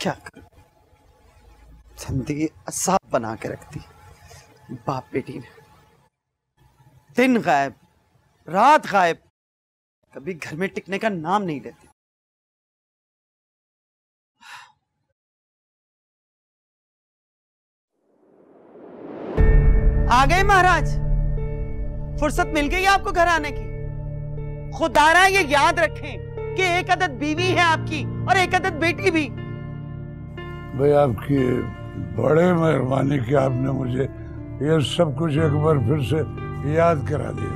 क्या करूं, जिंदगी असाब बना के रखती बाप बेटी ने। दिन गायब, रात गायब, कभी घर में टिकने का नाम नहीं लेते। आ गए महाराज, फुर्सत मिल गई आपको घर आने की। खुदारा ये याद रखें कि एक अदद बीवी है आपकी और एक अदद बेटी भी। भाई आपकी बड़े मेहरबानी कि आपने मुझे ये सब कुछ एक बार फिर से याद करा दिया।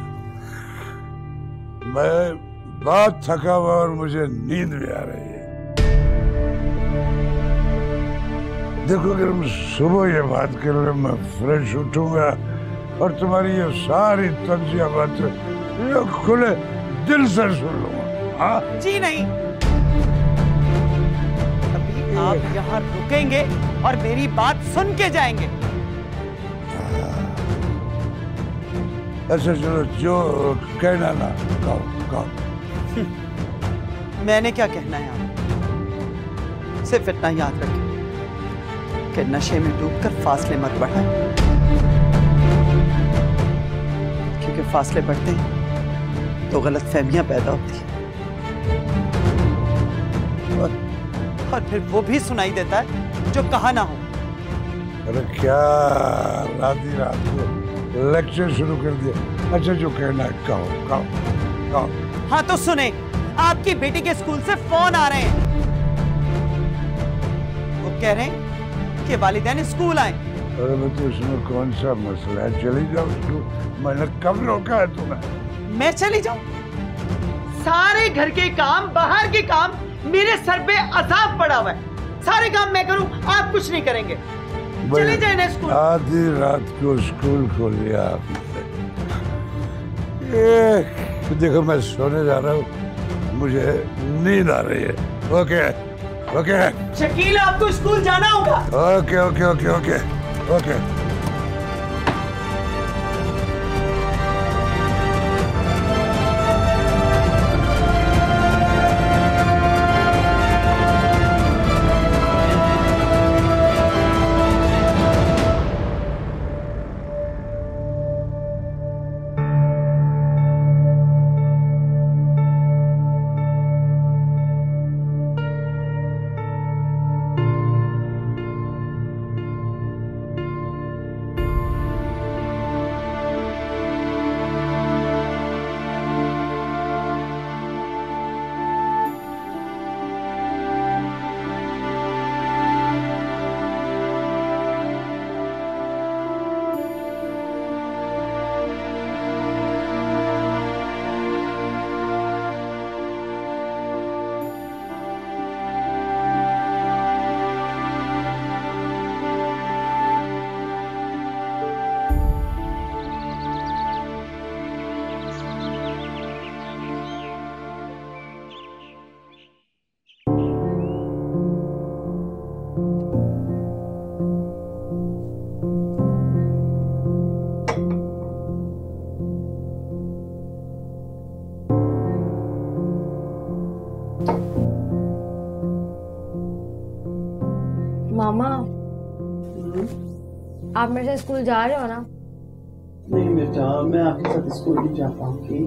मैं बहुत थका हुआ और मुझे नींद भी आ रही है। देखो अगर हम सुबह ये बात कर रहे, मैं फ्रेश उठूंगा और तुम्हारी ये सारी तंजिया बातें ये खुले दिल से सुन लूंगा। हाँ जी नहीं, अभी आप यहाँ रुकेंगे और मेरी बात सुन के जाएंगे। अच्छा चलो, जो कहना ना कहो कहो। मैंने क्या कहना है आपको, सिर्फ इतना याद रखें कि नशे में डूबकर फासले मत बढ़ाएं, क्योंकि फासले बढ़ते हैं तो गलतफहमियां पैदा होती हैं और फिर वो भी सुनाई देता है जो कहा ना हो। अरे क्या रात को लेक्चर शुरू कर दिया। अच्छा जो कहना है कहो कहो कहो। हाँ तो सुने, आपकी बेटी के स्कूल से फोन आ रहे हैं। वो कह रहे हैं कि वालिदैन स्कूल आए। अरे तो इसमें कौन सा मसला है, चली जाओ स्कूल। मैंने कब रोका है तुम्हें? मैं चली जाऊं? सारे घर के काम, बाहर के काम मेरे सर पे अजाब पड़ा हुआ है। सारे काम मैं करूं, आप कुछ नहीं करेंगे। चले जाए ना स्कूल। आधी रात को स्कूल खोल लिया आपने। देखो मैं सोने जा रहा हूँ, मुझे नींद आ रही है। ओके ओके शकील, आपको स्कूल जाना होगा। Okay okay okay okay okay. मामा, आप मेरे साथ स्कूल जा रहे हो ना? नहीं बेटा, मैं आपके साथ स्कूल नहीं जा पाऊंगी।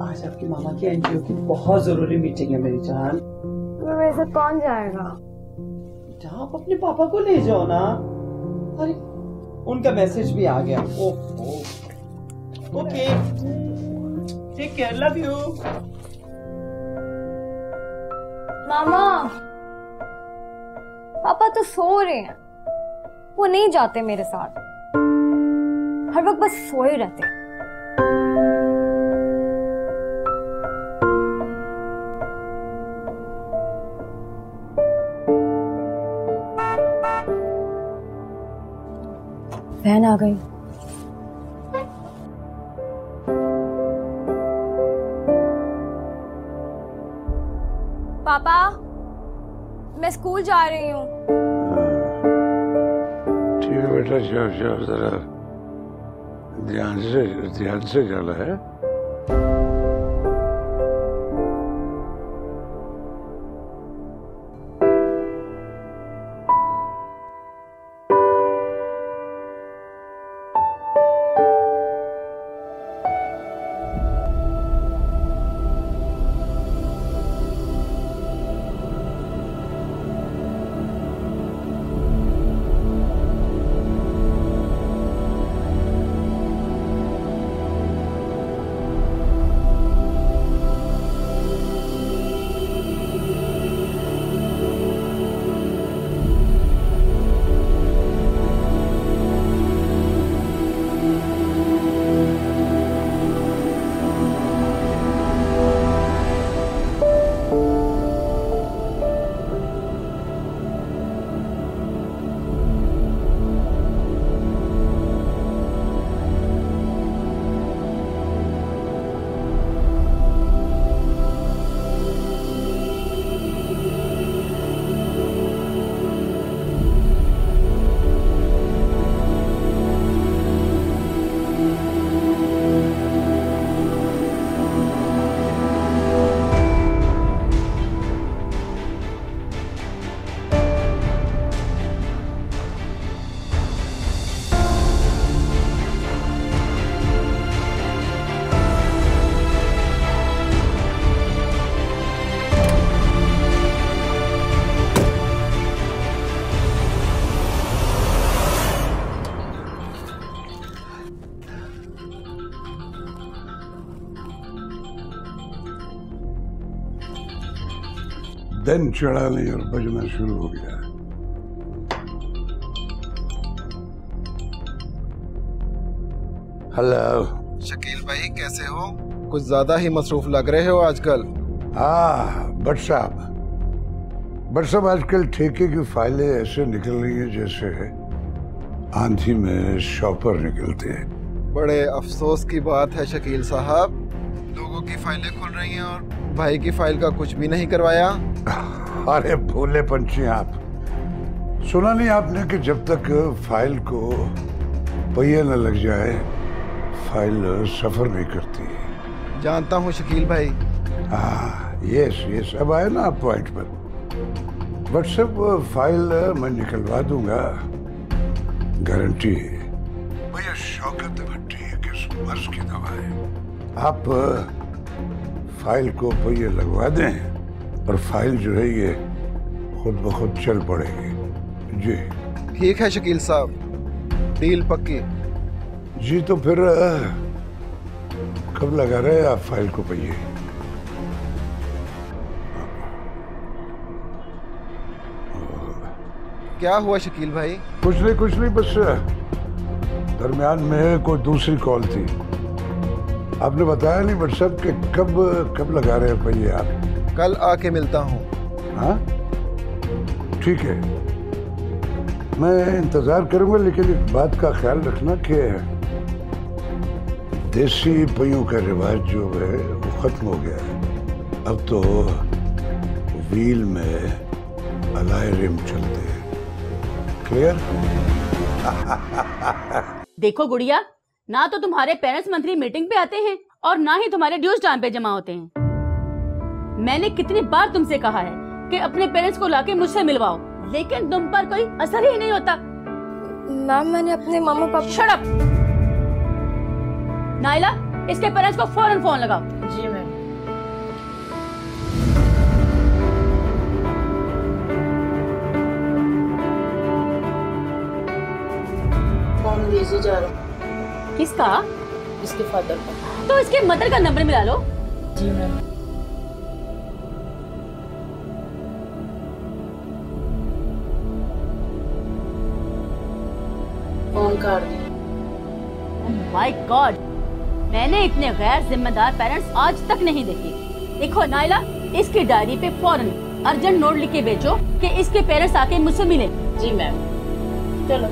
आज आपकी मामा की एनजीओ की बहुत जरूरी मीटिंग है मेरी जान। तो मेरे साथ कौन जाएगा? बेटा आप अपने पापा को ले जाओ ना। अरे उनका मैसेज भी आ गया। Okay, take care, love you. मामा, पापा तो सो रहे हैं, वो नहीं जाते मेरे साथ। हर वक्त बस सोए रहते। बहन आ गई। पापा, मैं स्कूल जा रही हूँ। ठीक है बेटा, जाओ जाओ, जरा ध्यान से जाना है। दिन चढ़ा नहीं और बजना शुरू हो गया। हेलो शकील भाई, कैसे हो? कुछ ज्यादा ही मसरूफ लग रहे हो आजकल। भट्ट साहब आजकल ठेके की फाइलें ऐसे निकल रही हैं जैसे आंधी में शॉपर निकलते हैं। बड़े अफसोस की बात है शकील साहब, लोगों की फाइलें खुल रही हैं और भाई की फाइल का कुछ भी नहीं करवाया। अरे भोले पंछी आप, सुना नहीं आपने कि जब तक फाइल को पहिया न लग जाए फाइल सफर नहीं करती। जानता हूँ शकील भाई। यस अब आए ना आप पॉइंट पर। व्हाट्सएप फाइल मैं निकलवा दूंगा, गारंटी है। भैया शौकत भट्टी किस मर्ज की दवा है। आप फाइल को पहिए लगवा दें और फाइल जो है ये खुद ब खुद चल पड़ेगी। जी ठीक है शकील साहब, डील पक्की। जी तो फिर कब लगा रहे आप फाइल को पहिए? क्या हुआ शकील भाई? कुछ नहीं बस दरमियान में कोई दूसरी कॉल थी। आपने बताया नहीं व्हाट्सएप के कब लगा रहे हैं पहिए आप? कल आके मिलता हूँ। हाँ ठीक है, मैं इंतजार करूंगा, लेकिन एक बात का ख्याल रखना कि देसी पहियों का रिवाज जो है वो खत्म हो गया है। अब तो व्हील में अलाय रिम चलते हैं। क्लियर? देखो गुड़िया, ना तो तुम्हारे पेरेंट्स मंथली मीटिंग पे आते हैं और ना ही तुम्हारे ड्यूज टाइम पे जमा होते हैं। मैंने कितनी बार तुमसे कहा है कि अपने पेरेंट्स को लाके मुझसे मिलवाओ, लेकिन तुम पर कोई असर ही नहीं होता। मैम मैंने अपने मामा पापा। Shut up! नाइला, इसके पेरेंट्स को फौरन फोन लगाओ। जी मैम। फोन भेजे जा रहा हूँ। किसका? इसके फादर का। तो इसके मदर का नंबर मिला लो। जी मैम। फोन कर दिया। माय गॉड, मैंने इतने गैर जिम्मेदार पेरेंट्स आज तक नहीं देखे। देखो नाइला, इसकी डायरी पे फौरन अर्जेंट नोट लिख के भेजो कि इसके पेरेंट्स आके मुझसे मिले। जी मैम। चलो।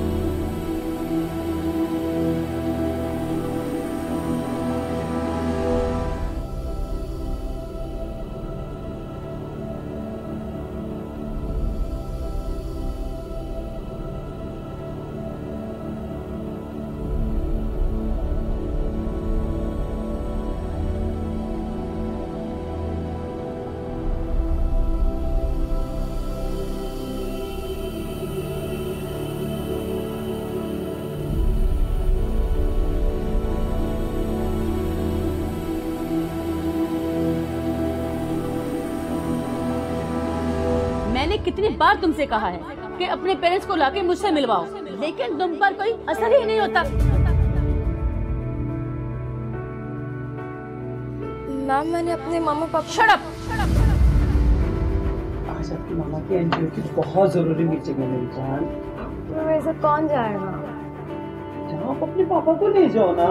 मैंने कितनी बार तुमसे कहा है कि अपने पेरेंट्स को लाके मुझसे मिलवाओ, लेकिन तुम पर कोई असर ही नहीं होता। मैम मैंने अपने मामा पापा। Shut up! आज आपकी मामा की एनजीओ की बहुत जरूरी मीटिंग है मेरी जान। तो वैसे कौन जाएगा? जाओ, आप अपने पापा को ले जाओ ना।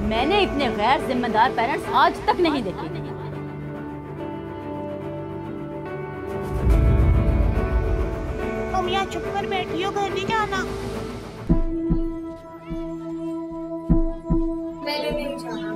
मैंने इतने गैर जिम्मेदार पेरेंट्स आज तक नहीं देखे। तुम यहाँ चुप कर बैठी हो, घर नहीं जाना? मैंने नहीं जाना।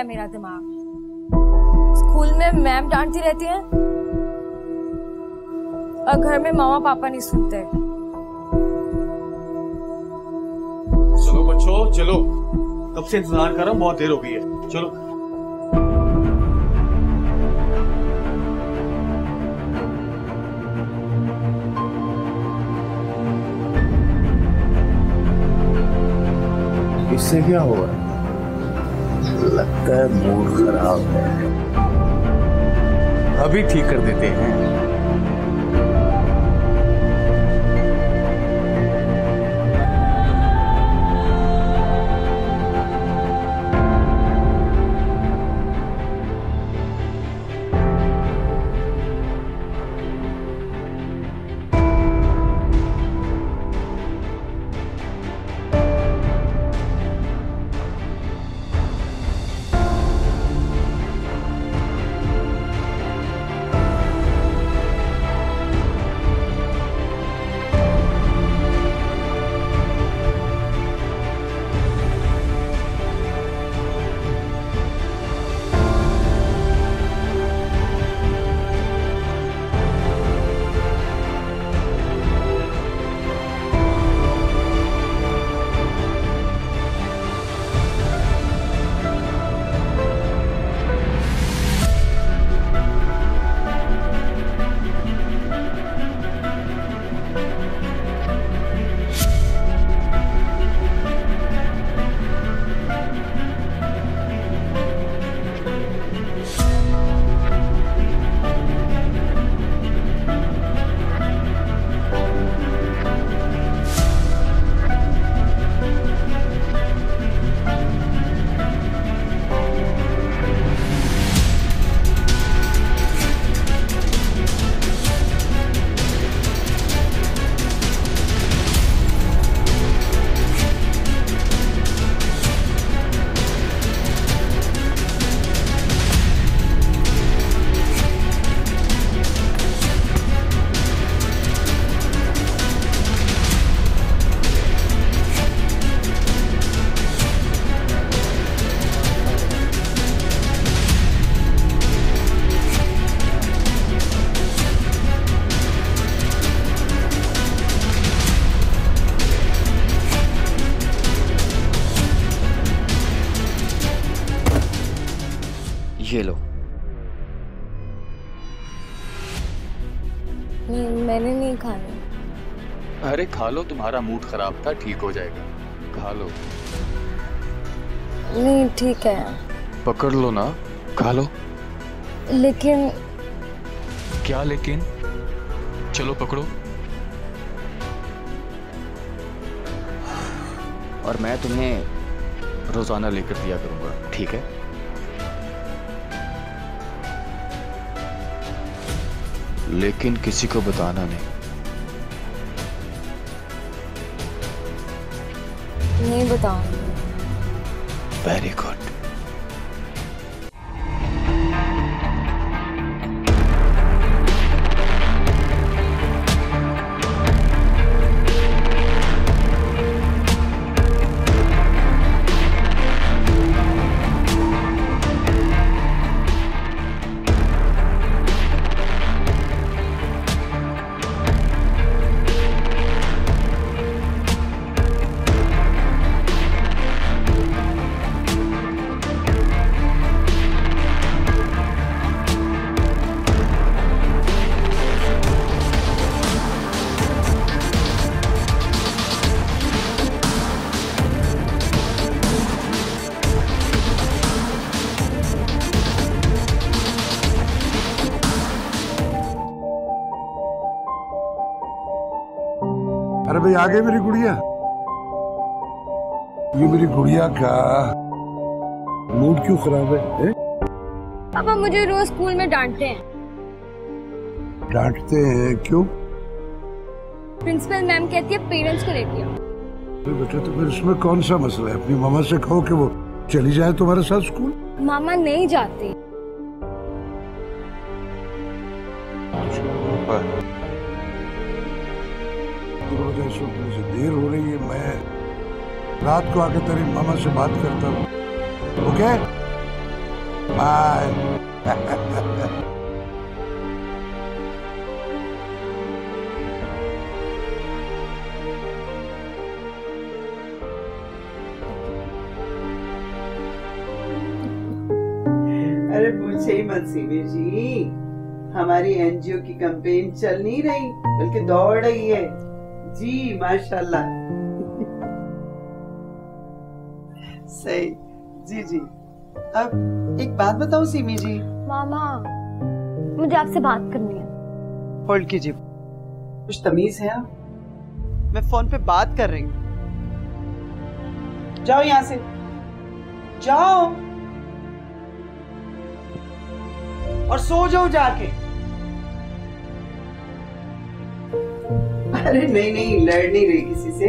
गया मेरा दिमाग। स्कूल में मैम डांटती रहती है और घर में मामा पापा नहीं सुनते। चलो बच्चों चलो, कब से इंतजार कर रहा हूँ, बहुत देर हो गई है, चलो। इससे क्या हुआ? लगता है मूड खराब है। अभी ठीक कर देते हैं। ये लो। नहीं, मैंने नहीं खानी। अरे खा लो, तुम्हारा मूड खराब था, ठीक हो जाएगा, खा लो। नहीं ठीक है। पकड़ लो ना, खा लो। लेकिन क्या लेकिन? चलो पकड़ो। और मैं तुम्हें रोजाना लेकर दिया करूंगा, ठीक है? लेकिन किसी को बताना नहीं। नहीं बताऊंगी। Very good. अरे भाई, आ गई मेरी गुड़िया। ये मेरी गुड़िया का मूड क्यों खराब है? पापा मुझे रोज स्कूल में डांटते हैं। डांटते हैं क्यों? प्रिंसिपल मैम कहती है पेरेंट्स को लेके आओ। तो बेटा, तो फिर इसमें कौन सा मसला है? अपनी मामा से कहो कि वो चली जाए तुम्हारे साथ स्कूल। मामा नहीं जाते। से देर हो रही है, मैं रात को आके तेरी मामा से बात करता हूँ, ओके? बाय। अरे पूछे ही मत सीबी जी, हमारी एनजीओ की कैंपेन चल नहीं रही बल्कि दौड़ रही है जी, माशाल्लाह। सही जी जी। अब एक बात बताओ सीमी जी। मामा, मुझे आपसे बात करनी है। होल्ड कीजिए। कुछ तमीज है आप? मैं फोन पे बात कर रही हूँ। जाओ यहाँ से, जाओ और सो जाओ जाके। अरे नहीं नहीं, लड़ नहीं रही किसी से,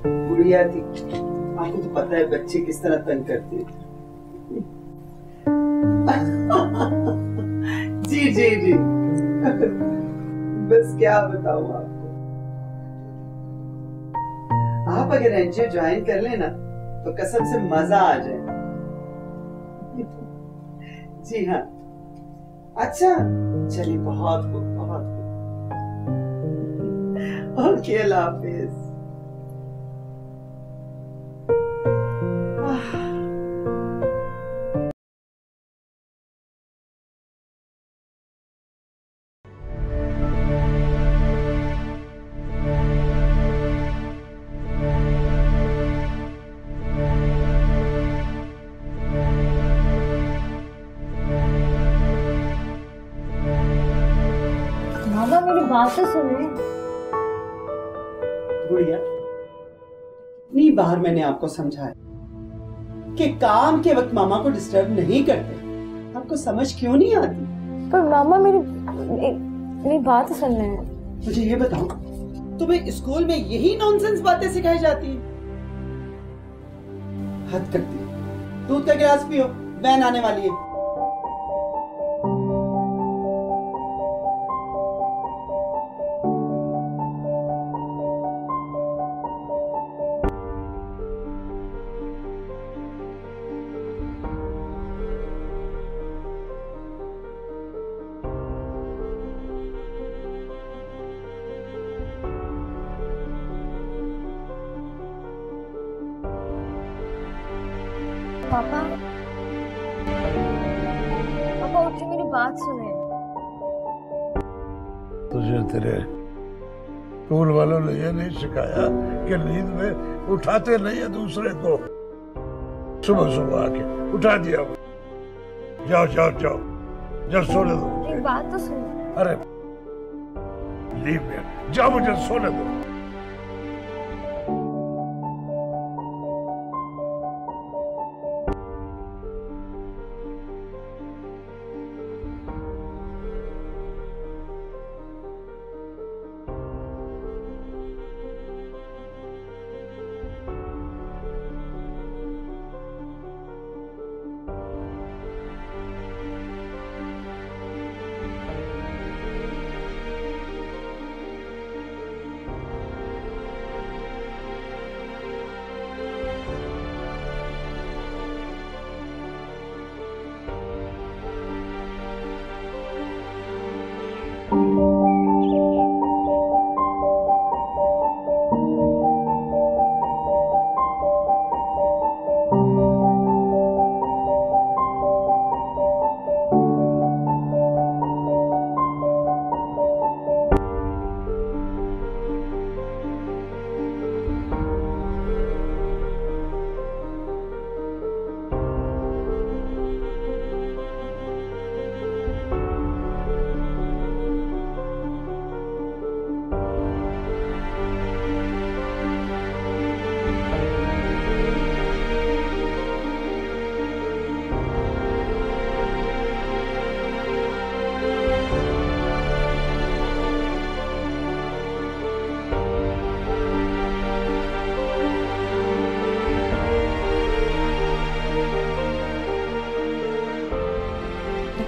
गुड़िया थी। आपको तो पता है बच्चे किस तरह तंग करते हैं। जी जी जी, बस क्या बताऊं आपको। आप अगर एनजीओ ज्वाइन कर लेना तो कसम से मजा आ जाए। जी हाँ, अच्छा चलिए, बहुत खूब बहुत खूब। ओके, अल्लाह हाफिज। मामा मेरी बात तो सुने। गुड़िया, कितनी बार मैंने आपको समझाया कि काम के वक्त मामा को डिस्टर्ब नहीं करते। आपको समझ क्यों नहीं आती? पर मामा मेरी बात सुनने। मुझे ये बताओ, तुम्हें स्कूल में यही नॉनसेंस बातें सिखाई जाती हैं? हद करती है। दूध का गिलास पियो, वैन आने वाली है। पापा, पापा उठ के मेरी बात सुने। तुझे तेरे स्कूल वालों ने ये नहीं सिखाया कि नींद में उठाते नहीं है दूसरे को? सुबह सुबह आके उठा दिया। जाओ जाओ जाओ, जाओ सोने दो। एक बात तो सुनो। अरे लीव में जाओ, मुझे सोने दो।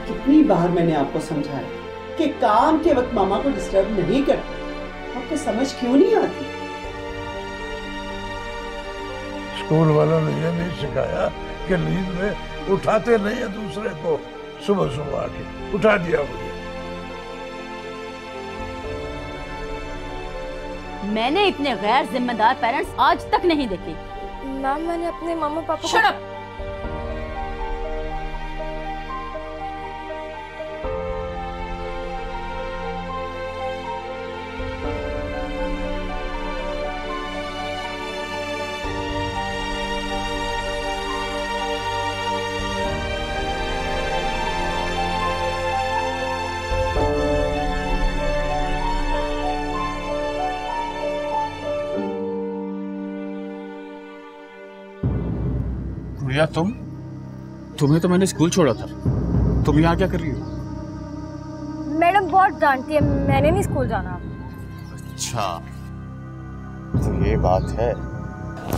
कितनी बार मैंने आपको समझाया कि काम के वक्त मामा को डिस्टर्ब नहीं करते। आपको समझ क्यों नहीं आती? स्कूल वालों ने ये नहीं सिखाया कि नींद में उठाते नहीं है दूसरे को। सुबह सुबह आके उठा दिया मुझे। मैंने इतने गैर जिम्मेदार पेरेंट्स आज तक नहीं देखे। मैम मैंने अपने मम्मा पापा को... शट अप। प्रिया, तुम्हें तो मैंने स्कूल छोड़ा था, तुम यहाँ क्या कर रही हो? मैडम बहुत डांटती है, मैंने नहीं स्कूल जाना। अच्छा, तो ये बात है।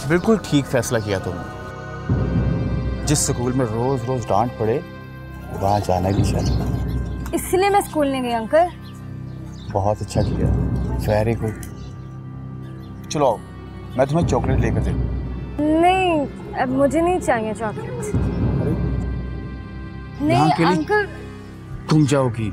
बिल्कुल ठीक फैसला किया तुमने। जिस स्कूल में रोज रोज डांट पड़े वहाँ जाना भी चाहिए। इसलिए मैं स्कूल नहीं गई अंकल। बहुत अच्छा किया, वेरी गुड। चलो आओ, मैं तुम्हें चॉकलेट लेकर दे। नहीं, अब मुझे नहीं चाहिए चॉकलेट। नहीं अंकल। तुम जाओगी?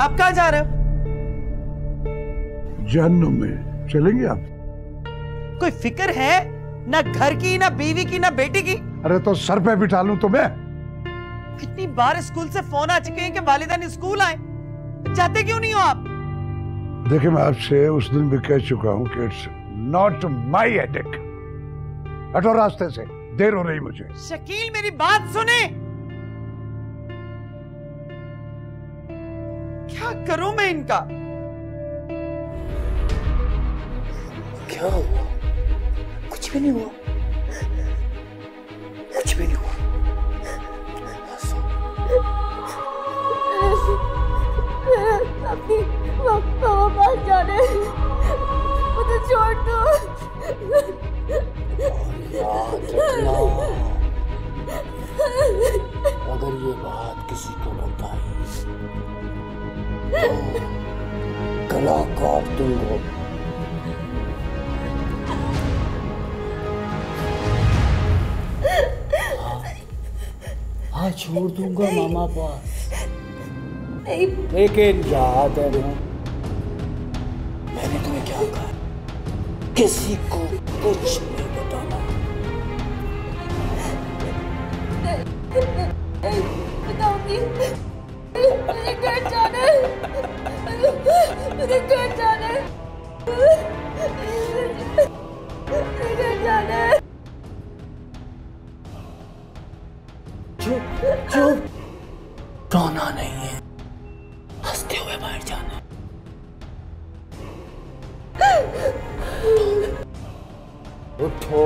आप कहाँ जा रहे हो? जहन्नुम में चलेंगे आप? कोई फिक्र है? ना घर की, ना बीवी की, ना बेटी की। अरे तो सर पे बिठा लूं तुम्हें? कितनी बार स्कूल से फोन आ चुके हैं कि वालिदैन स्कूल आए, जाते क्यों नहीं हो आप? देखिए, मैं आपसे उस दिन भी कह चुका हूं कि इट्स नॉट माई हेडेक। हटो रास्ते से, देर हो रही मुझे। शकील मेरी बात सुने। क्या करूं मैं इनका? क्या हुआ? कुछ भी नहीं हुआ, कुछ भी नहीं हुआ। अपनी पापा पास जाने, मुझे छोड़ दो। याद रखना, अगर ये बात किसी को बताई तो गला काट दूंगा। हाँ, छोड़ दूंगा मामा पास, लेकिन याद है ना मैंने तुम्हें क्या कहा, किसी को कुछ नहीं बताना। बताऊंगी, मुझे घर जाना है, मुझे घर जाना है, मुझे घर जाना है। चुप चुप, रोना नहीं है, हंसते हुए बाहर जाना है। उठो,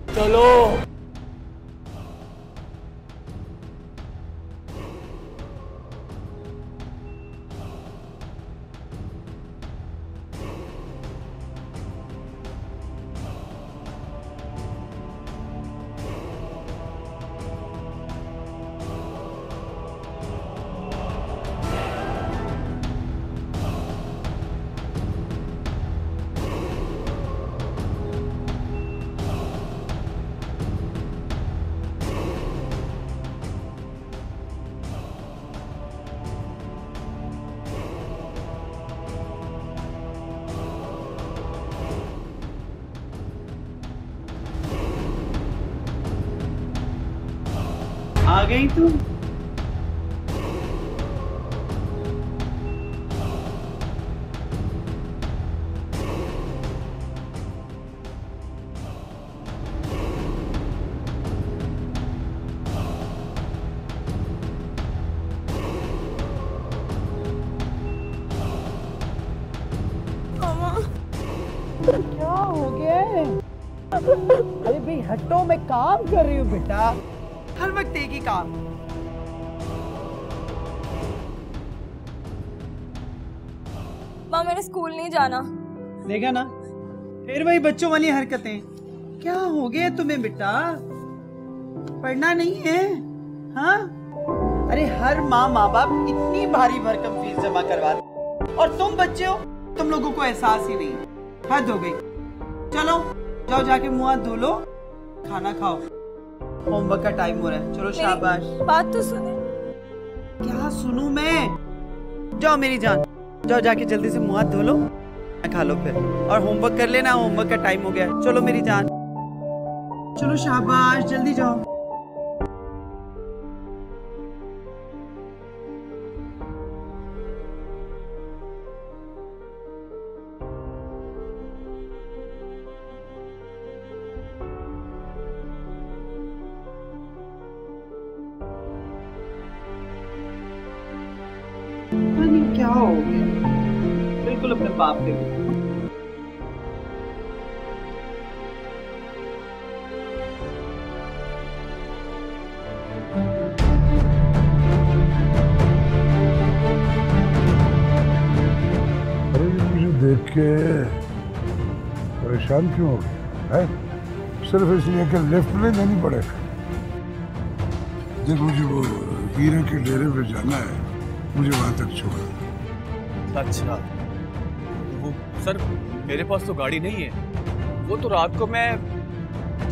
चलो। गई तुम? क्या हो गया है? अरे भाई हटो, मैं काम कर रही हूँ बेटा। हर वक्त एक ही काम। माँ मैंने स्कूल नहीं जाना। देखा ना, फिर वही बच्चों वाली हरकतें। क्या हो गया तुम्हें बेटा? पढ़ना नहीं है? हाँ? अरे हर माँ बाप इतनी भारी भरकम फीस जमा करवा दे और तुम बच्चे हो, तुम लोगों को एहसास ही नहीं। हद हो गई। चलो जाओ, जाके मुंह हाथ धो लो, खाना खाओ, होमवर्क का टाइम हो रहा है। चलो शाबाश। बात तो सुने। क्या सुनूं मैं? जाओ मेरी जान, जाओ जाके जल्दी से मुंह हाथ धो लो, खा लो फिर, और होमवर्क कर लेना, होमवर्क का टाइम हो गया है। चलो मेरी जान, चलो शाबाश, जल्दी जाओ। क्या हो गया? बिल्कुल अपने बाप पे। अरे मुझे देख के परेशान क्यों हो गया है? सिर्फ इसलिए कि लिफ्ट में देनी पड़ेगा। देख मुझे वो हीरे के डेरे पे जाना है, मुझे वहां तक छोड़। अच्छा, वो सर मेरे पास तो गाड़ी नहीं है, वो तो रात को मैं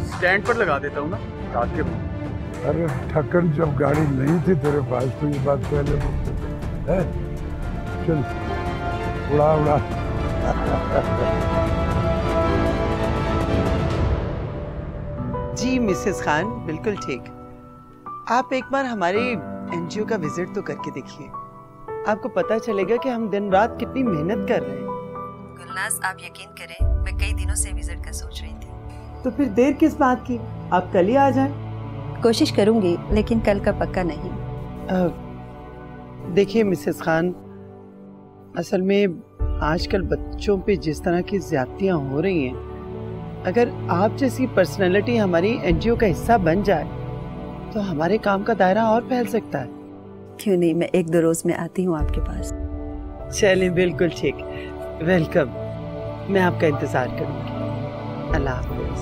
स्टैंड पर लगा देता हूँ ना रात के वक्त। अरे ठक्कर, जब गाड़ी नहीं थी तेरे पास तो ये बात पहले बोलते है। चल उड़ा उड़ा। जी मिसेस खान, बिल्कुल ठीक। आप एक बार हमारे एनजीओ का विजिट तो करके देखिए, आपको पता चलेगा कि हम दिन रात कितनी मेहनत कर रहे हैं। गुलनाज, आप यकीन करें, मैं कई दिनों से विजिट का सोच रही थी। तो फिर देर किस बात की? आप कल ही आ जाएं। कोशिश करूंगी, लेकिन कल का पक्का नहीं। देखिए मिसेस खान, असल में आजकल बच्चों पे जिस तरह की ज्यादतियां हो रही हैं, अगर आप जैसी पर्सनैलिटी हमारी एनजीओ का हिस्सा बन जाए तो हमारे काम का दायरा और फैल सकता है। क्यों नहीं, मैं एक दो रोज में आती हूँ आपके पास। चलिए बिल्कुल ठीक, वेलकम। मैं आपका इंतजार करूंगी। अल्लाह हाफिज।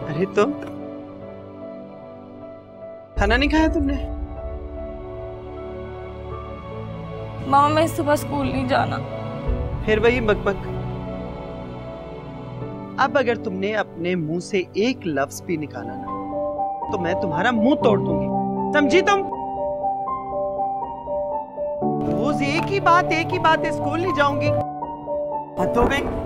अरे तुम खाना नहीं खाया तुमने? मामा मैं सुबह स्कूल नहीं जाना। फिर वही बकबक। अब अगर तुमने अपने मुंह से एक लफ्ज भी निकाला ना तो मैं तुम्हारा मुंह तोड़ दूंगी, समझी तुम? रोज एक ही बात है, स्कूल नहीं जाऊंगी। हद हो गई।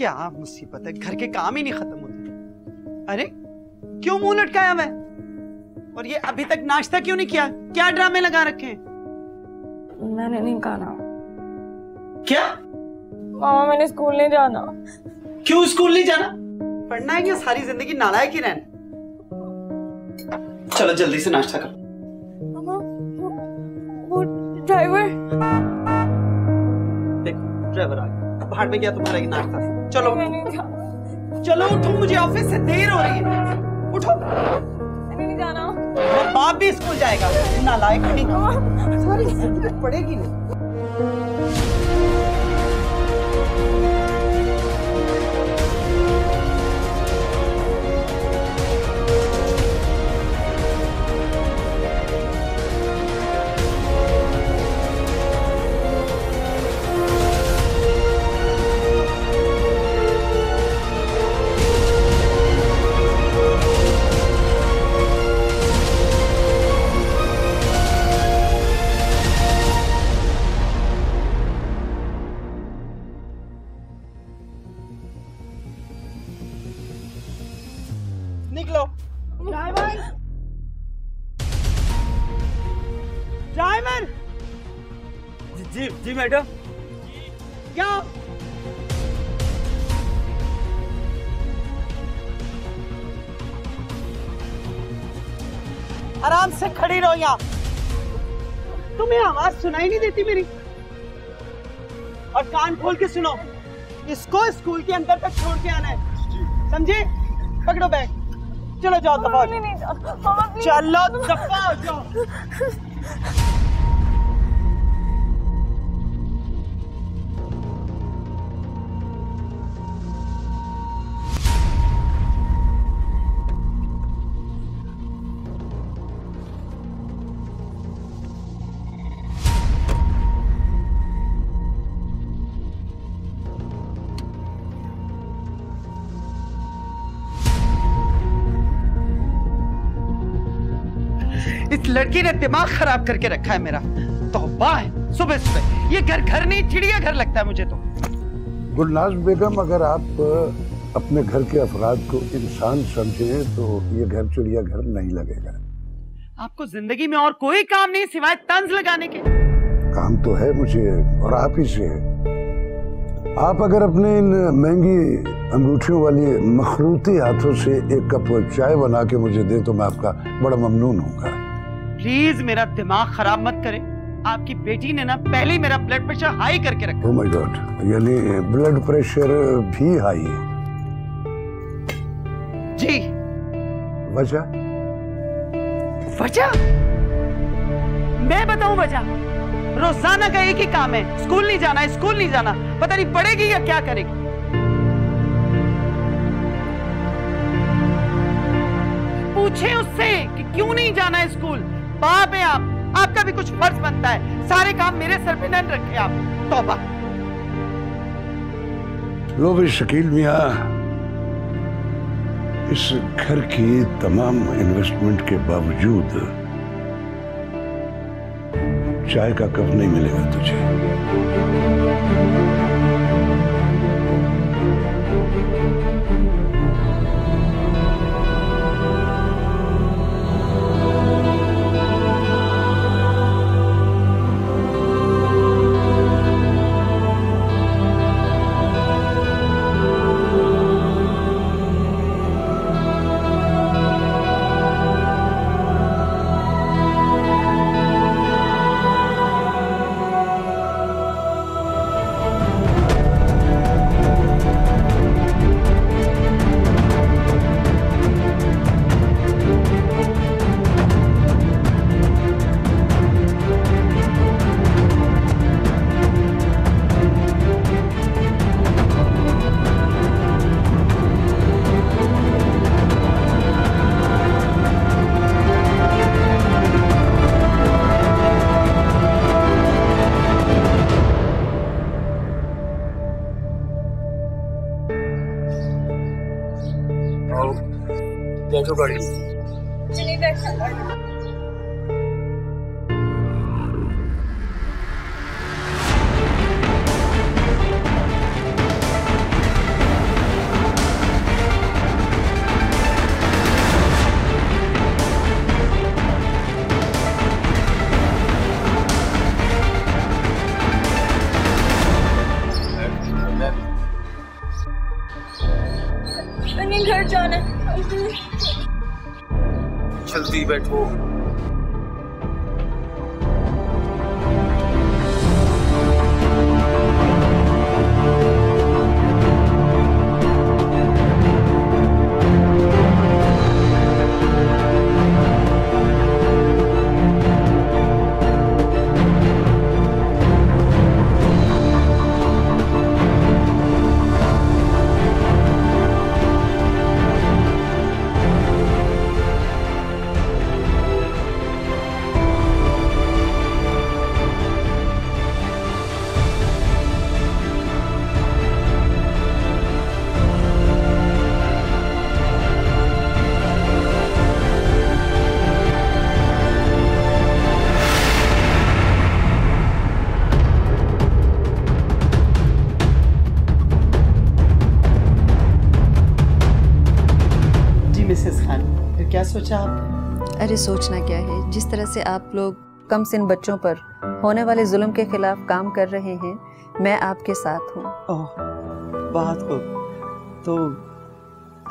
क्या मुसीबत है, घर के काम ही नहीं खत्म होते। अरे क्यों मुंह लटकाया मैं? और ये अभी तक नाश्ता क्यों नहीं किया? क्या ड्रामे लगा रखे हैं? मैंने नहीं खाना। क्या? मामा मैंने स्कूल नहीं जाना। क्यों स्कूल नहीं जाना? पढ़ना है क्या सारी जिंदगी नालायक ही रहना? चलो जल्दी से नाश्ता करो। मामा वो ड्राइवर। देखो ड्राइवर आ गया, बाहर में गया तुम्हारा ये नाश्ता। चलो चलो उठो, मुझे ऑफिस से देर हो रही है। उठो। मैंने नहीं जाना। और बाप भी स्कूल जाएगा, नालायक नहीं। सारी जिंदगी पड़ेगी नहीं। निकलो। Driver, driver. जी जी मैडम। क्या? आराम से खड़ी रहो यहाँ। तुम्हें आवाज सुनाई नहीं देती मेरी? और कान खोल के सुनो, इसको स्कूल के अंदर तक छोड़ के आना है, समझे? पकड़ो बैग, चलो जाओ दफा। चलो दफा जाओ। इस लड़की ने दिमाग खराब करके रखा है मेरा। तौबा है, सुबह सुबह ये घर नहीं चिड़िया घर लगता है मुझे तो। गुलनाज बेगम, अगर आप अपने घर के अफराद को इंसान समझे तो ये घर चिड़िया घर नहीं लगेगा। आपको जिंदगी में और कोई काम नहीं सिवाय तंज लगाने के? काम तो है मुझे, और आप ही से है। आप अगर अपने इन महंगी अंगूठियों वाली मखरूती हाथों से एक कप चाय बना के मुझे दे तो मैं आपका बड़ा ममनून होऊंगा। प्लीज मेरा दिमाग खराब मत करें। आपकी बेटी ने ना पहले ही मेरा ब्लड प्रेशर हाई करके रखा। ओह माय गॉड, यानी ब्लड प्रेशर भी हाई है? जी। वजह? वजह? मैं बताऊं वजह? रोजाना का एक ही काम है, स्कूल नहीं जाना, स्कूल नहीं जाना। पता नहीं पढ़ेगी या क्या करेगी। पूछे उससे कि क्यों नहीं जाना है स्कूल। बाप है आप, आपका भी कुछ फर्ज बनता है। सारे काम मेरे सर पे न रखे आप। तौबा। लो भाई शकील मियां, इस घर की तमाम इन्वेस्टमेंट के बावजूद चाय का कप नहीं मिलेगा तुझे। बैठो गाड़ी। चलिए बैठो। जल्दी बैठो। क्या सोचा आपने? अरे सोचना क्या है, जिस तरह से आप लोग कम सिन बच्चों पर होने वाले जुल्म के खिलाफ काम कर रहे हैं, मैं आपके साथ हूँ। ओह, बहुत खूब। तो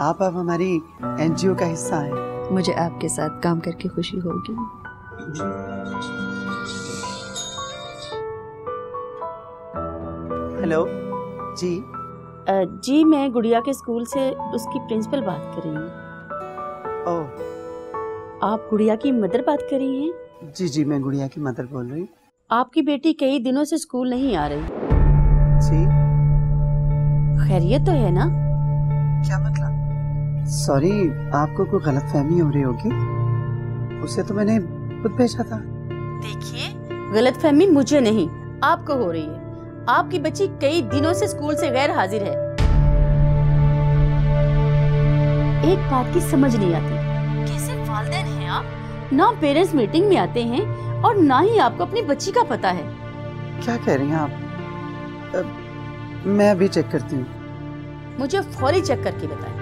आप अब हमारी एनजीओ का हिस्सा हैं। मुझे आपके साथ काम करके खुशी होगी। हेलो जी। जी मैं गुड़िया के स्कूल से उसकी प्रिंसिपल बात कर रही हूँ। ओह, आप गुड़िया की मदर बात कर रही हैं? जी जी, मैं गुड़िया की मदर बोल रही हूँ। आपकी बेटी कई दिनों से स्कूल नहीं आ रही। जी, खैरियत तो है ना? क्या मतलब? सॉरी, आपको कोई गलतफहमी हो रही होगी। उसे तो मैंने खुद भेजा था। देखिए, गलतफहमी मुझे नहीं, आपको हो रही है। आपकी बच्ची कई दिनों से स्कूल से गैर हाजिर है। एक बात की समझ नहीं आती, कैसे वालिदैन हैं आप, ना पेरेंट्स मीटिंग में आते हैं और ना ही आपको अपनी बच्ची का पता है। क्या कह रही हैं आप? मैं अभी चेक करती हूँ। मुझे फौरी चेक करके बताएं।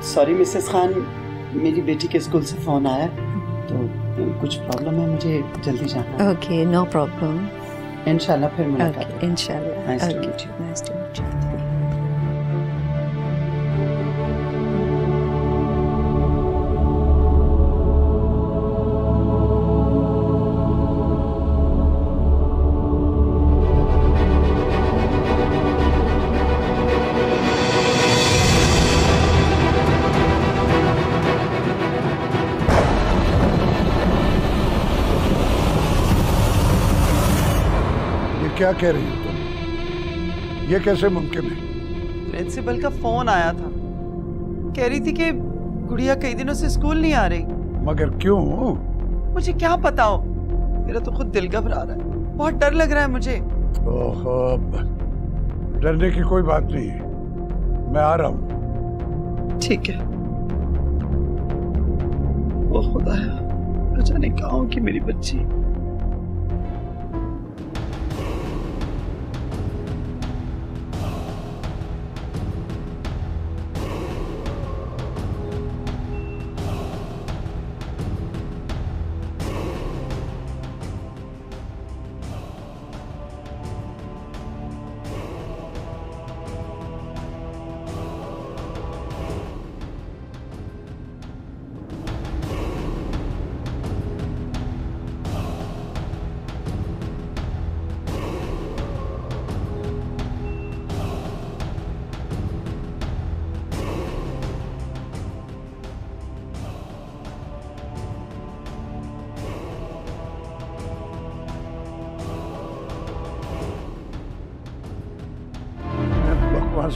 सॉरी मिसेस खान, मेरी बेटी के स्कूल से फोन आया तो कुछ प्रॉब्लम है, मुझे जल्दी जाना है। Okay, no problem. इंशाल्लाह फिर मुलाकात होगी। इंशाल्लाह। Nice to meet you. Nice to meet you. क्या कह रही हो तुम? ये कैसे मुमकिन है? प्रिंसिपल का फोन आया था, कह रही थी कि गुड़िया कई दिनों से स्कूल नहीं आ रही। मगर क्यों? मुझे क्या पता हो, मेरा तो खुद दिल घबरा रहा है, बहुत डर लग रहा है मुझे। ओहो, डरने की कोई बात नहीं है, मैं आ रहा हूँ। ठीक है। ओ खुदाया, न जाने कहाँ होगी मेरी बच्ची।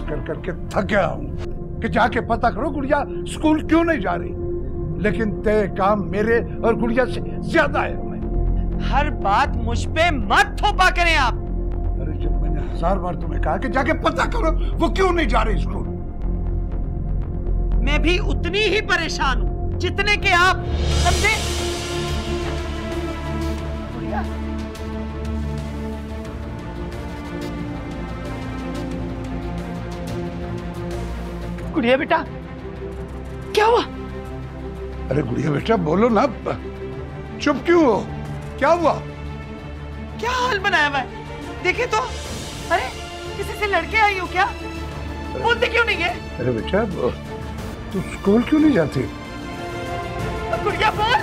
कर करके थक गया हूँ कि जाके पता करो गुड़िया स्कूल क्यों नहीं जा रही, लेकिन तय काम मेरे और गुड़िया से ज्यादा है। हमें हर बात मुझ पे मत थोपा करें आप। अरे जब मैंने 1000 बार तुम्हें कहा कि जाके पता करो वो क्यों नहीं जा रही स्कूल। मैं भी उतनी ही परेशान हूँ जितने के आप, समझे? गुड़िया, गुड़िया बेटा, क्या हुआ? अरे गुड़िया बेटा बोलो ना, चुप क्यों हो? क्या हुआ? क्या हाल बनाया हुआ है, देखे तो। अरे किसी से लड़के आई हो क्या? बोलते क्यों नहीं है? अरे बेटा तू स्कूल क्यों नहीं जाती? गुड़िया बोल,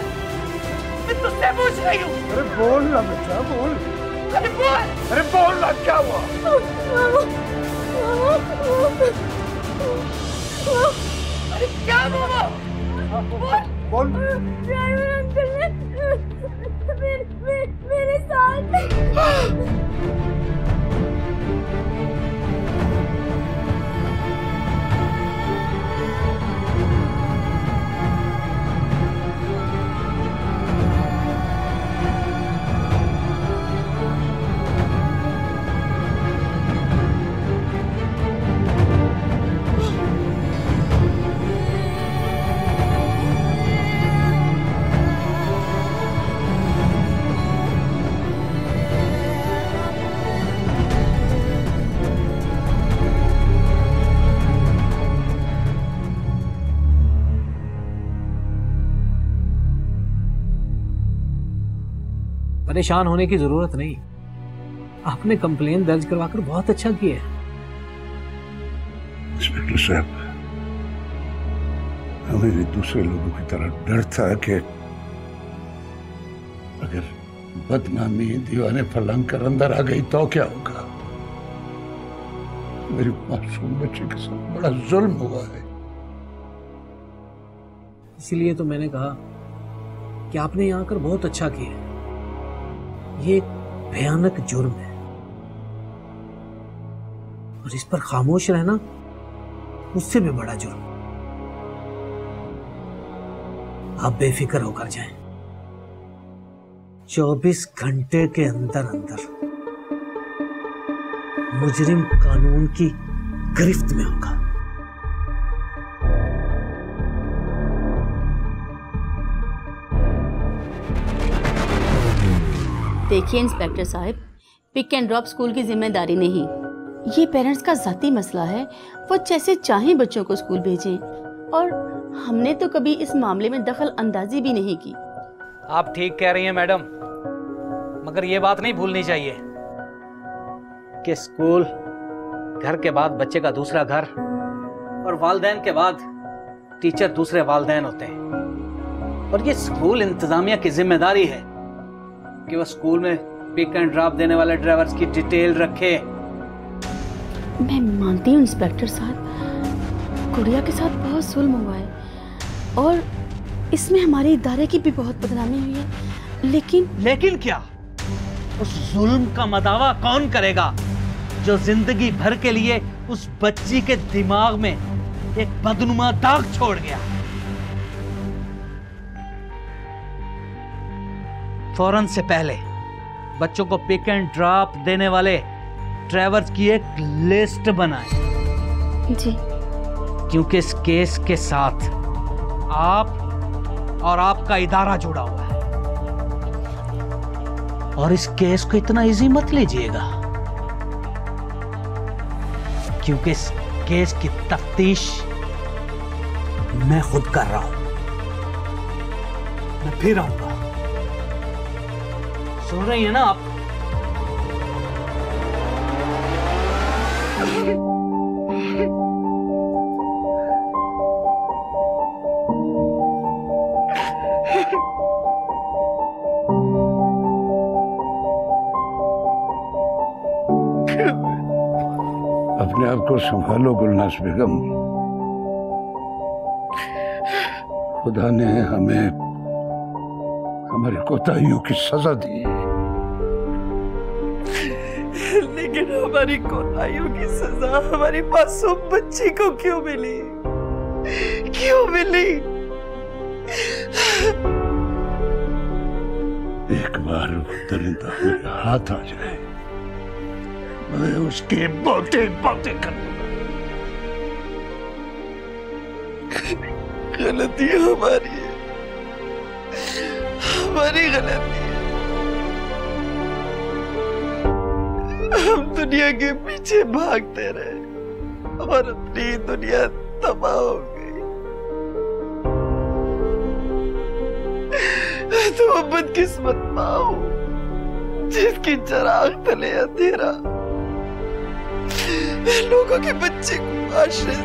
मैं तुझसे पूछ रही हूँ। अरे बोल ना बेटा बोल। अरे बोल। अरे बोल ना, क्या हुआ? अरे क्या हुआ? बोल। ड्राइवर अंकल ने मेरे साथ परेशान होने की जरूरत नहीं। आपने कंप्लेन दर्ज करवाकर बहुत अच्छा किया है। इंस्पेक्टर साहब, हमें भी दूसरे लोगों की तरह डर था कि अगर बदनामी दीवाने फलांग कर अंदर आ गई तो क्या होगा। मेरी मासूम बच्ची के साथ बड़ा जुल्म हुआ है। इसीलिए तो मैंने कहा कि आपने यहाँ आकर बहुत अच्छा किया है। ये एक भयानक जुर्म है और इस पर खामोश रहना उससे भी बड़ा जुर्म। आप बेफिक्र होकर जाएं। 24 घंटे के अंदर अंदर मुजरिम कानून की गिरफ्त में होगा। देखिए इंस्पेक्टर साहब, पिक एंड ड्रॉप स्कूल की जिम्मेदारी नहीं, ये पेरेंट्स का जाती मसला है। वो जैसे चाहें बच्चों को स्कूल भेजें और हमने तो कभी इस मामले में दखल अंदाजी भी नहीं की। आप ठीक कह रही हैं मैडम, मगर ये बात नहीं भूलनी चाहिए कि स्कूल घर के बाद बच्चे का दूसरा घर और वालिदैन के बाद टीचर दूसरे वालिदैन होते हैं। और ये स्कूल इंतजामिया की जिम्मेदारी है कि वो स्कूल में पिक एंड ड्रॉप देने वाले ड्राइवर्स की डिटेल रखे। मैं मानती हूँ इंस्पेक्टर साहब, गुड़िया के साथ बहुत जुल्म हुआ है और इसमें हमारे इदारे की भी बहुत बदनामी हुई है, लेकिन क्या? उस जुल्म का मदावा कौन करेगा जो जिंदगी भर के लिए उस बच्ची के दिमाग में एक बदनुमा दाग छोड़ गया? फौरन से पहले बच्चों को पिक एंड ड्रॉप देने वाले ड्राइवर्स की एक लिस्ट बनाएं। जी। क्योंकि इस केस के साथ आप और आपका इदारा जुड़ा हुआ है और इस केस को इतना इजी मत लीजिएगा, क्योंकि इस केस की तफ्तीश मैं खुद कर रहा हूं। मैं फिर आऊंगा। सुन रही है ना आप? अपने आप को संभालो गुलनाज बेगम। खुदा ने हमें हमारी कोताहियों की सजा दी, लेकिन हमारी कोताहियों की सजा हमारी मासूम बच्ची को क्यों मिली? क्यों मिली? एक बार वो दरिंदा मेरे हाथ आ जाए, मैं उसके बोते बोते कर दूंगा। गलती हमारी है, हमारी गलती है। हम दुनिया के पीछे भागते रहे और अपनी दुनिया तबाह हो गई। तो वो बदकिस्मत माँ हो जिसकी चिराग तले अंधेरा लोगों के बच्चे को माशरे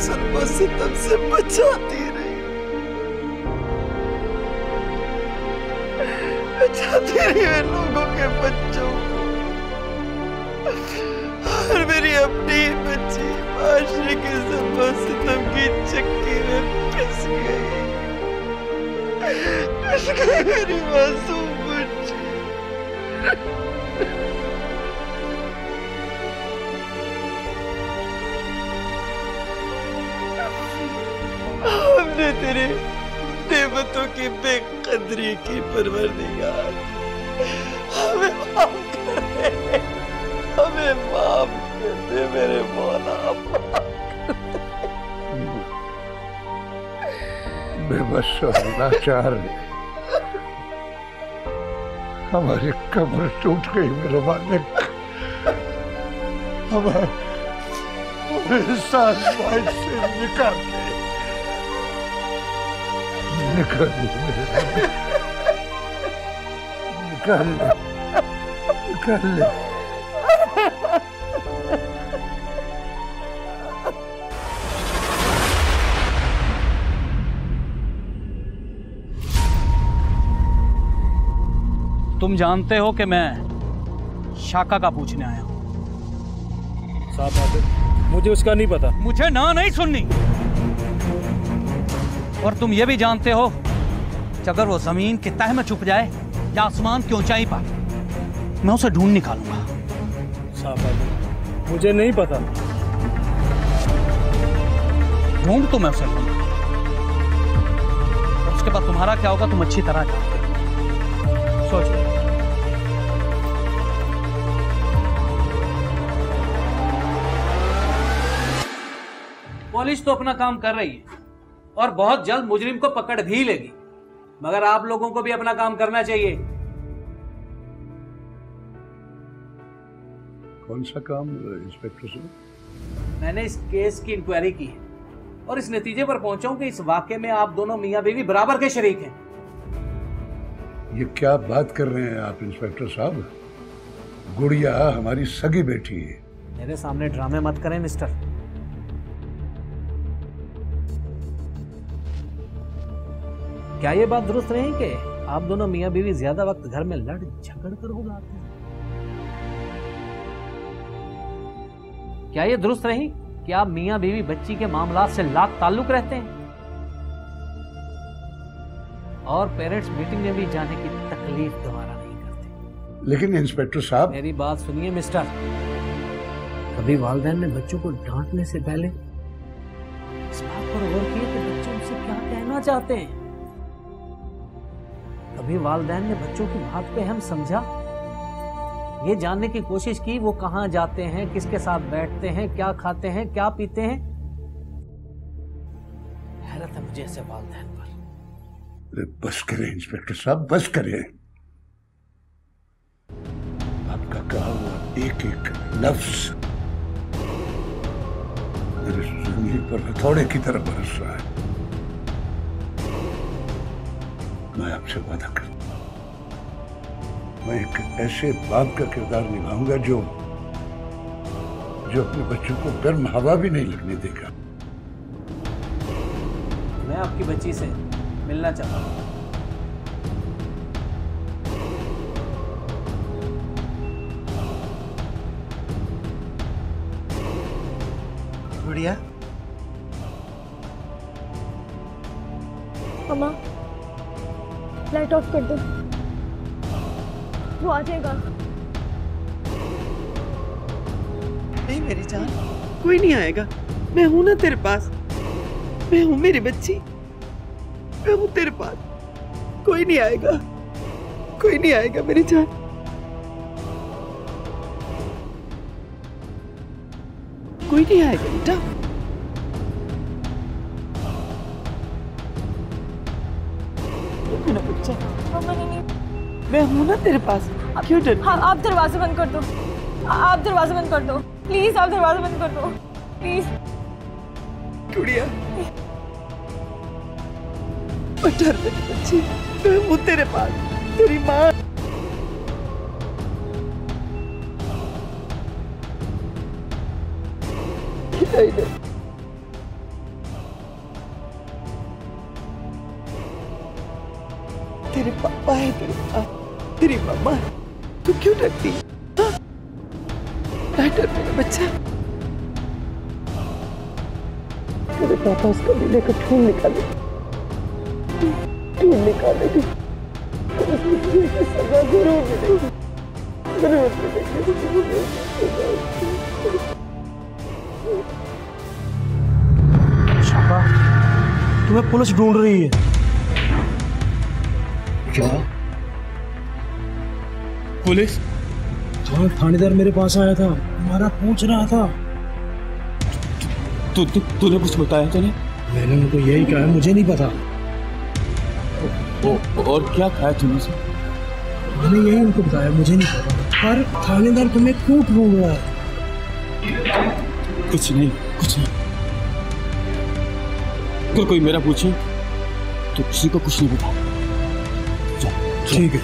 जुल्म सितम से बचाती रही, बचाती रही मैं लोगों के बच्चों और मेरी अपनी बच्ची माशरे के जुल्म सितम की चक्की में पिस गई मेरी मासूम बच्ची। हमने तेरे नेमतों की बेकदरी की परवरदिगार, हमें माफ कर दे, हमें माफ कर दे मेरे मौला। बेबस और लाचार हमारी कब्र टूट गई मेरे मालिक, हमें सांस बाइट से निकाल दे, निकाल दे, निकाल ले, निकाल ले। तुम जानते हो कि मैं शाका का पूछने आया हूं। साहब मुझे उसका नहीं पता। मुझे ना नहीं सुननी। और तुम ये भी जानते हो कि अगर वो जमीन की तह में छुप जाए या आसमान की ऊंचाई पर, मैं उसे ढूंढ निकालूंगा। साहब मुझे नहीं पता। ढूंढ तो मैं उसे लूंगा, और उसके बाद तुम्हारा क्या होगा तुम अच्छी तरह जानते हो। सोचो। पुलिस तो अपना काम कर रही है और बहुत जल्द मुजरिम को पकड़ भी लेगी, मगर आप लोगों को भी अपना काम करना चाहिए। कौन सा काम इंस्पेक्टर साहब? मैंने इस केस की इंक्वायरी की है और इस नतीजे पर पहुंचा हूं कि इस वाकये में आप दोनों मियां बीवी बराबर के शरीक हैं। ये क्या बात कर रहे हैं आप इंस्पेक्टर साहब? गुड़िया हमारी सगी बेटी है। मेरे सामने ड्रामे मत करें मिस्टर। क्या ये बात दुरुस्त नहीं कि आप दोनों मियां बीवी ज्यादा वक्त घर में लड़ झगड़ कर गुजारते हैं? क्या ये दुरुस्त नहीं कि आप मियां बीवी बच्ची के मामलात से लात ताल्लुक रहते हैं और पेरेंट्स मीटिंग में भी जाने की तकलीफ दोबारा नहीं करते? लेकिन इंस्पेक्टर साहब, मेरी बात सुनिए मिस्टर। कभी वालिदैन ने बच्चों को डांटने से पहले इस बात पर गौर किया कि बच्चे उनसे क्या कहना चाहते हैं? कभी वालिदैन ने बच्चों की बात पे हम समझा, ये जानने की कोशिश की वो कहाँ जाते हैं, किसके साथ बैठते हैं, क्या खाते हैं, क्या पीते हैं? हैरत है मुझे ऐसे वालिदैन पर। बस करें इंस्पेक्टर साहब, बस करें। आपका कहा हुआ एक एक लफ्ज मेरे ज़मीर पर हथौड़े की तरह बरस रहा है। मैं आपसे वादा करता हूं, मैं एक ऐसे बाप का किरदार निभाऊंगा जो अपने बच्चों को गर्म हवा भी नहीं लगने देगा। मैं आपकी बच्ची से मिलना चाहता हूं। गुड़िया, मम्मा लाइट ऑफ कर दो, वो आ जाएगा। नहीं मेरी जान, कोई नहीं आएगा। मैं हूं ना तेरे पास, मैं हूं मेरी बच्ची, मैं हूं तेरे पास। कोई नहीं आएगा, कोई नहीं आएगा मेरी जान। कोई नहीं आएगा बेटा। मेरा बच्चा, मैं हूं ना तेरे पास, क्यों डर? हाँ, आप दरवाजा बंद कर दो, आप दरवाजा बंद कर दो प्लीज, आप दरवाजा बंद कर दो प्लीज। गुड़िया, मत डर मेरी बच्ची, मैं हूं तेरे पास, तेरी माँ। नहीं, नहीं। पापा है, तेरी मम्मा है, तू क्यों डरती? ना डर मेरा बच्चा। तेरे पापा उस कमीने का खून निकाले, खून निकालेगी, सजा जरूर मिलेगी, जरूर मिलेगी। शाखा, तुम्हें पुलिस ढूंढ रही है। क्या? पुलिस? हाँ, थानेदार मेरे पास आया था, हमारा पूछ रहा था। तूने कुछ बताया तो नहीं? मैंने उनको यही कहा, मुझे नहीं पता। और क्या कहा तुमने से? मैंने यही उनको बताया, मुझे नहीं पता। पर थानेदार तुम्हें क्यों ढूंढ रहा है? कुछ नहीं। तो कोई मेरा पूछे तो किसी को कुछ नहीं बता। ठीक है।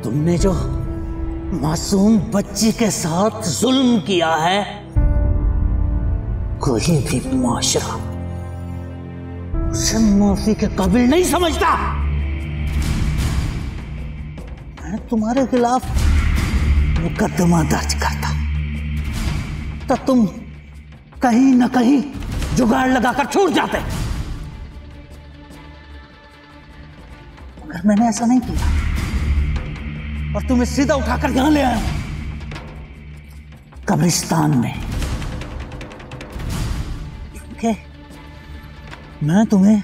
तुमने जो मासूम बच्ची के साथ जुल्म किया है, कोई भी माशरा उसे माफी के काबिल नहीं समझता। मैं तुम्हारे खिलाफ मुकदमा दर्ज करता तो तुम कहीं न कहीं जुगाड़ लगाकर छूट जाते, मगर मैंने ऐसा नहीं किया और तुम्हें सीधा उठाकर यहां ले आया कब्रिस्तान में, क्योंकि मैं तुम्हें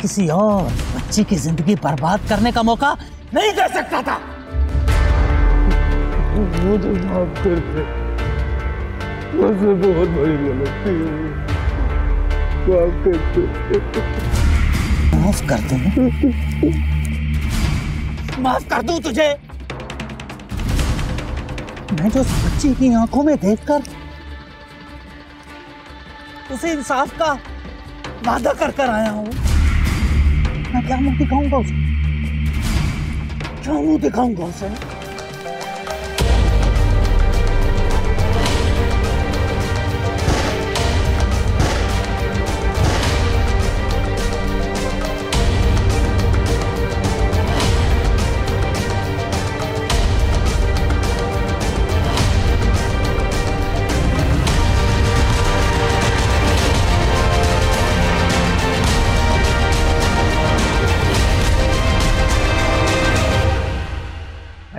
किसी और बच्ची की जिंदगी बर्बाद करने का मौका नहीं दे सकता था। मुझे माफ कर दे, मुझसे बहुत बड़ी गलती हुई, माफ कर दे। माफ कर दूं? माफ कर दूं तुझे? मैं जो उस बच्ची की आंखों में देखकर उसे इंसाफ का वादा कर कर आया हूं, मैं क्या मुंह दिखाऊंगा उसे? क्या मुंह दिखाऊंगा उसे?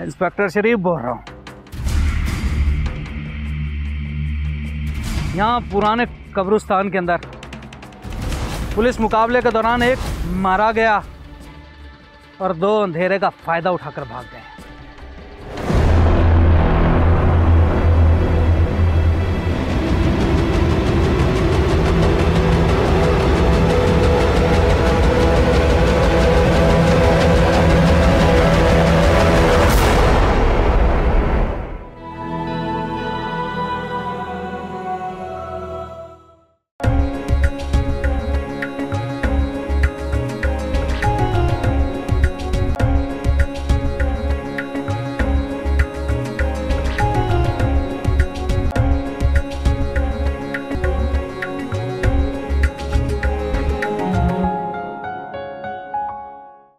इंस्पेक्टर शरीफ बोल रहा हूँ। यहाँ पुराने कब्रिस्तान के अंदर पुलिस मुकाबले के दौरान एक मारा गया और 2 अंधेरे का फायदा उठाकर भाग गए।